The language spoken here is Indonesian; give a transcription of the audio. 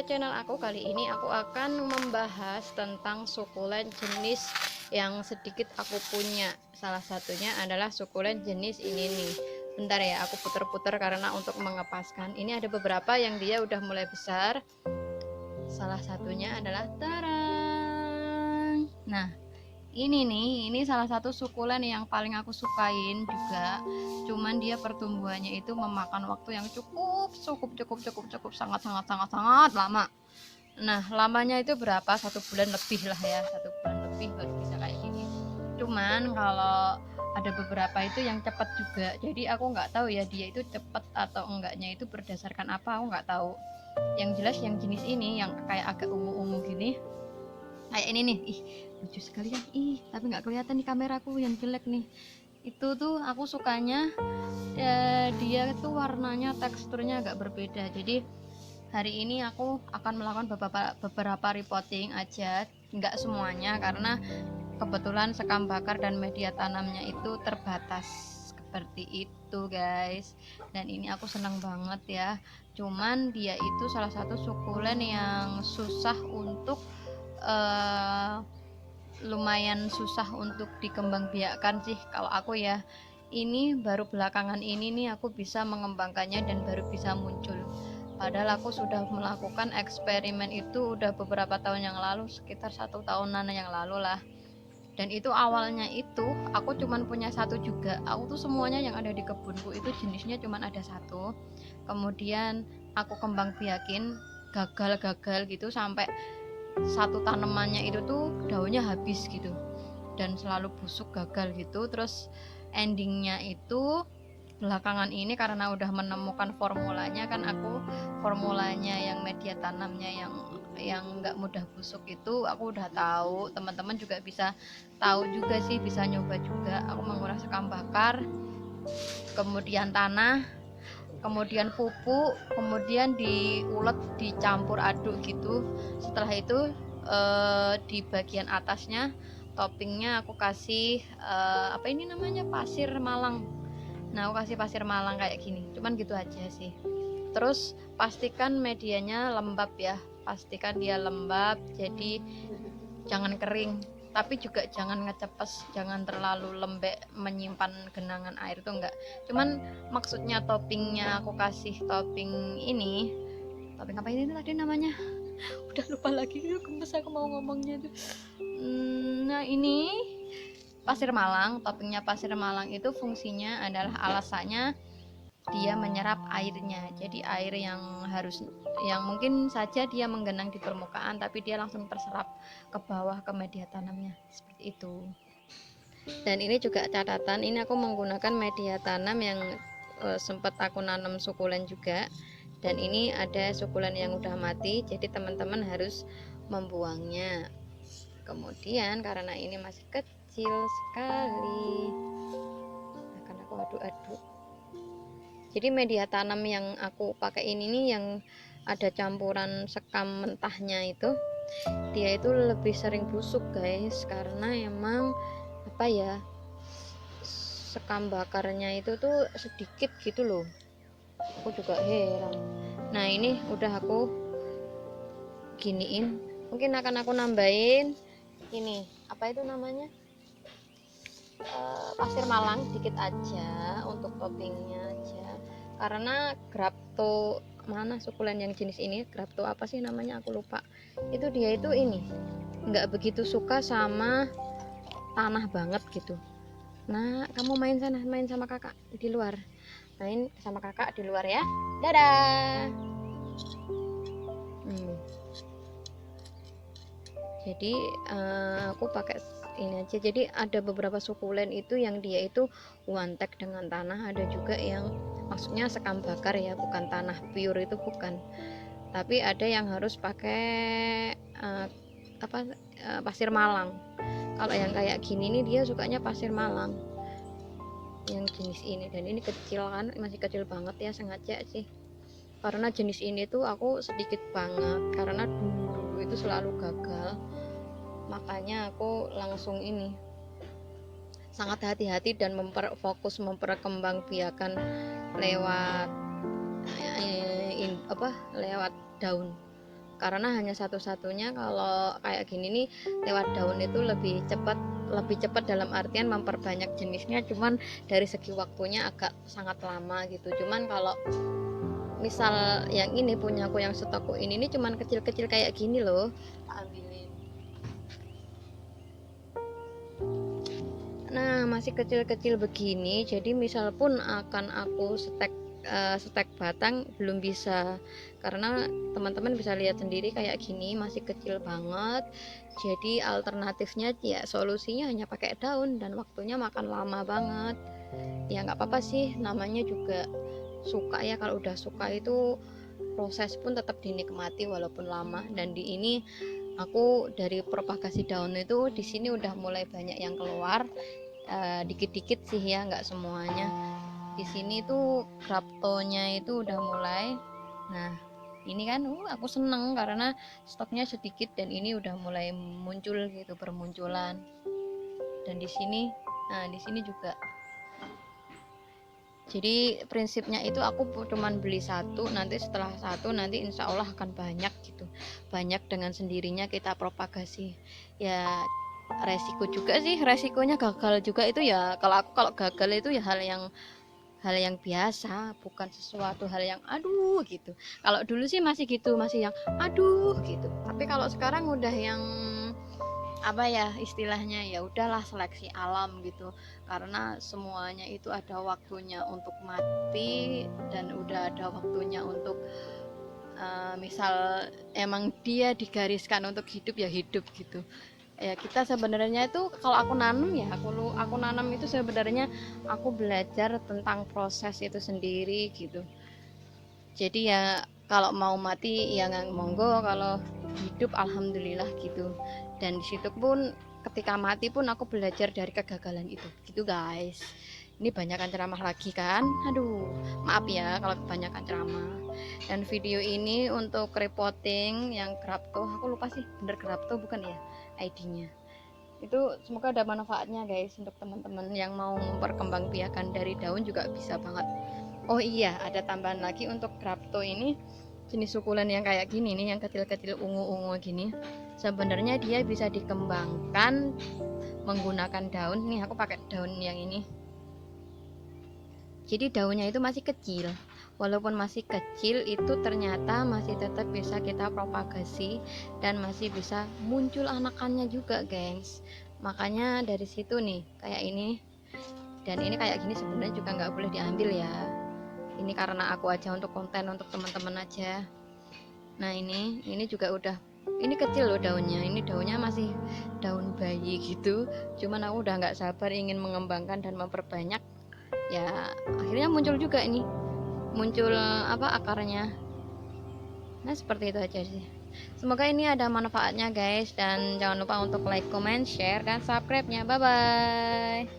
channel aku. Kali ini aku akan membahas tentang sukulen jenis yang sedikit aku punya. Salah satunya adalah sukulen jenis ini nih. Bentar ya, aku puter-puter karena untuk mengepaskan. Ini ada beberapa yang dia udah mulai besar. Salah satunya adalah tarang. Nah, ini nih, ini salah satu sukulen yang paling aku sukain juga. Cuman dia pertumbuhannya itu memakan waktu yang cukup sangat lama. Nah, lamanya itu berapa? 1 bulan lebih lah ya, 1 bulan lebih baru bisa kayak gini. Cuman kalau ada beberapa itu yang cepat juga. Jadi aku nggak tahu ya dia itu cepat atau enggaknya itu berdasarkan apa, aku nggak tahu. Yang jelas yang jenis ini yang kayak agak ungu-ungu gini, kayak ini nih, ih lucu sekali kan, tapi nggak kelihatan di kameraku yang jelek nih. Itu tuh aku sukanya dia tuh warnanya, teksturnya agak berbeda. Jadi hari ini aku akan melakukan beberapa repotting aja, nggak semuanya karena kebetulan sekam bakar dan media tanamnya itu terbatas seperti itu guys. Dan ini aku senang banget ya, cuman dia itu salah satu sukulen yang susah untuk lumayan susah untuk dikembangbiakkan sih kalau aku ya. Ini baru belakangan ini nih aku bisa mengembangkannya dan baru bisa muncul, padahal aku sudah melakukan eksperimen itu udah beberapa tahun yang lalu, sekitar 1 tahunan yang lalu lah. Dan itu awalnya itu aku cuman punya satu juga. Aku tuh semuanya yang ada di kebunku itu jenisnya cuman ada satu. Kemudian aku kembang biakin, gagal gitu sampai satu tanamannya itu tuh daunnya habis gitu dan selalu busuk, gagal gitu. Terus endingnya itu belakangan ini karena udah menemukan formulanya kan, aku formulanya yang media tanamnya yang nggak mudah busuk itu aku udah tahu. Teman-teman juga bisa tahu juga sih, bisa nyoba juga. Aku menguras sekam bakar, kemudian tanah, kemudian pupuk, kemudian diulek, dicampur aduk gitu. Setelah itu di bagian atasnya toppingnya aku kasih apa ini namanya, pasir malang. Nah, aku kasih pasir malang kayak gini, cuman gitu aja sih. Terus pastikan medianya lembab ya, pastikan dia lembab, jadi jangan kering tapi juga jangan ngecepes, jangan terlalu lembek menyimpan genangan air tuh enggak. Cuman maksudnya toppingnya aku kasih topping ini, topping apa ini tadi namanya, udah lupa lagi, gemes aku mau ngomongnya tuh. Nah, ini pasir malang, toppingnya pasir malang itu fungsinya adalah alasannya dia menyerap airnya. Jadi air yang mungkin saja dia menggenang di permukaan, tapi dia langsung terserap ke bawah ke media tanamnya, seperti itu. Dan ini juga catatan, ini aku menggunakan media tanam yang sempat aku nanam sukulen juga. Dan ini ada sukulen yang udah mati, jadi teman-teman harus membuangnya. Kemudian karena ini masih kecil sekali, akan aku aduk-aduk. Jadi media tanam yang aku pakai ini nih yang ada campuran sekam mentahnya itu, dia itu lebih sering busuk guys, karena emang apa ya, sekam bakarnya itu tuh sedikit gitu loh. Aku juga heran. Nah, ini udah aku giniin, mungkin akan aku nambahin ini, apa itu namanya, pasir malang sedikit aja untuk toppingnya aja. Karena grapto, mana sukulen yang jenis ini, grapto apa sih namanya aku lupa, itu dia itu ini nggak begitu suka sama tanah banget gitu. Nah, kamu main sana, main sama kakak di luar, main sama kakak di luar ya, dadah. Jadi aku pakai ini aja. Jadi ada beberapa sukulen itu yang dia itu one tag dengan tanah, ada juga yang maksudnya sekam bakar ya, bukan tanah pure itu bukan, tapi ada yang harus pakai pasir malang. Kalau yang kayak gini nih dia sukanya pasir malang yang jenis ini. Dan ini kecil kan, masih kecil banget ya, sengaja sih karena jenis ini tuh aku sedikit banget, karena dulu itu selalu gagal, makanya aku langsung ini sangat hati-hati dan fokus memperkembangbiakan lewat lewat daun. karena hanya satu-satunya kalau kayak gini nih lewat daun itu lebih cepat dalam artian memperbanyak jenisnya, cuman dari segi waktunya agak sangat lama gitu. Cuman kalau misal yang ini punyaku yang stokku ini cuman kecil-kecil kayak gini loh, ambilin. Nah, masih kecil-kecil begini, jadi misal pun akan aku stek batang belum bisa, karena teman-teman bisa lihat sendiri kayak gini masih kecil banget. Jadi alternatifnya ya solusinya hanya pakai daun dan waktunya makan lama banget. Ya nggak apa-apa sih, namanya juga suka ya, kalau udah suka itu proses pun tetap dinikmati walaupun lama. Dan di ini aku dari propagasi daun itu di sini udah mulai banyak yang keluar, dikit-dikit sih ya, nggak semuanya. Di sini tuh graptonya itu udah mulai. Nah ini kan aku seneng karena stoknya sedikit dan ini udah mulai muncul gitu, bermunculan. Dan di sini juga. Jadi prinsipnya itu aku cuman beli satu, nanti setelah satu nanti insya Allah akan banyak gitu, banyak dengan sendirinya kita propagasi. Ya resiko juga sih, resikonya gagal juga itu ya, kalau gagal itu ya hal yang biasa, bukan sesuatu hal yang aduh gitu. Kalau dulu sih masih gitu, masih yang aduh gitu, tapi kalau sekarang udah yang apa ya istilahnya, ya udahlah seleksi alam gitu, karena semuanya itu ada waktunya untuk mati dan udah ada waktunya untuk misal emang dia digariskan untuk hidup ya hidup gitu ya. Kita sebenarnya itu kalau aku nanam ya aku nanam itu sebenarnya aku belajar tentang proses itu sendiri gitu. Jadi ya kalau mau mati ya nggak monggo, kalau hidup alhamdulillah gitu. Dan disitu pun ketika mati pun aku belajar dari kegagalan itu gitu guys. Ini banyakan ceramah lagi kan, aduh maaf ya kalau kebanyakan ceramah. Dan video ini untuk reporting yang Grapto, aku lupa sih bener Grapto bukan ya ID-nya itu. Semoga ada manfaatnya guys, untuk teman-teman yang mau memperkembangbiakan dari daun juga bisa banget. Oh iya, ada tambahan lagi untuk Grapto ini, jenis sukulen yang kayak gini nih, yang kecil-kecil ungu-ungu gini, sebenarnya dia bisa dikembangkan menggunakan daun. Nih aku pakai daun yang ini. Jadi daunnya itu masih kecil. Walaupun masih kecil itu ternyata masih tetap bisa kita propagasi dan masih bisa muncul anakannya juga, gengs. Makanya dari situ nih, kayak ini dan ini kayak gini sebenarnya juga nggak boleh diambil ya. Ini karena aku aja untuk konten untuk teman-teman aja. Nah ini juga udah, ini kecil loh daunnya, ini daunnya masih daun bayi gitu. Cuman aku udah nggak sabar ingin mengembangkan dan memperbanyak. Ya akhirnya muncul juga ini, muncul akarnya. Nah seperti itu aja sih. Semoga ini ada manfaatnya guys, dan jangan lupa untuk like, comment, share, dan subscribe nya. Bye bye.